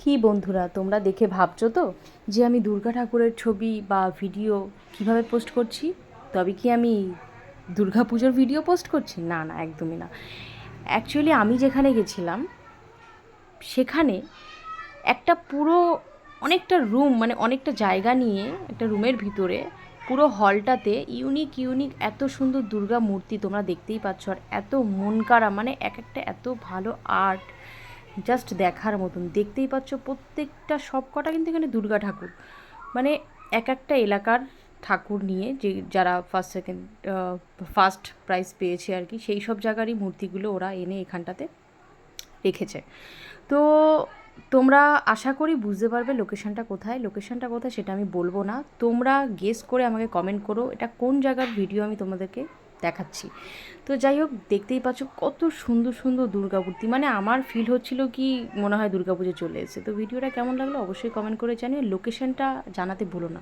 কি বন্ধুরা, তোমরা দেখে ভাবছো তো যে আমি দুর্গা ঠাকুরের ছবি বা ভিডিও কিভাবে পোস্ট করছি? তবে কি আমি দুর্গা পুজোর ভিডিও পোস্ট করছি? না না, একদমই না। অ্যাকচুয়ালি আমি যেখানে গেছিলাম সেখানে একটা পুরো অনেকটা রুম, মানে অনেকটা জায়গা নিয়ে একটা রুমের ভিতরে পুরো হলটাতে ইউনিক ইউনিক এত সুন্দর দুর্গা মূর্তি তোমরা দেখতেই পাচ্ছ। আর এত মন কাড়া, মানে এক একটা এত ভালো আর্ট, জাস্ট দেখার মতন। দেখতেই পাচ্ছ প্রত্যেকটা সব কটা কিন্তু এখানে দুর্গা ঠাকুর, মানে এক একটা এলাকার ঠাকুর নিয়ে, যে যারা ফার্স্ট সেকেন্ড ফার্স্ট প্রাইজ পেয়েছে আর কি, সেই সব জায়গারই মূর্তিগুলো ওরা এনে এখানটাতে রেখেছে। তো তোমরা আশা করি বুঝতে পারবে লোকেশানটা কোথায়। লোকেশানটা কোথায় সেটা আমি বলবো না, তোমরা গেস করে আমাকে কমেন্ট করো এটা কোন জায়গার ভিডিও আমি তোমাদেরকে দেখাচ্ছি। তো যাই হোক, দেখতেই পাচ্ছ কত সুন্দর সুন্দর দুর্গা মূর্তি, মানে আমার ফিল হচ্ছিল কি মনে হয় দুর্গা পুজো চলে এসেছে। তো ভিডিওটা কেমন লাগলো অবশ্যই কমেন্ট করে জানিও, লোকেশানটা জানাতে ভুলো না।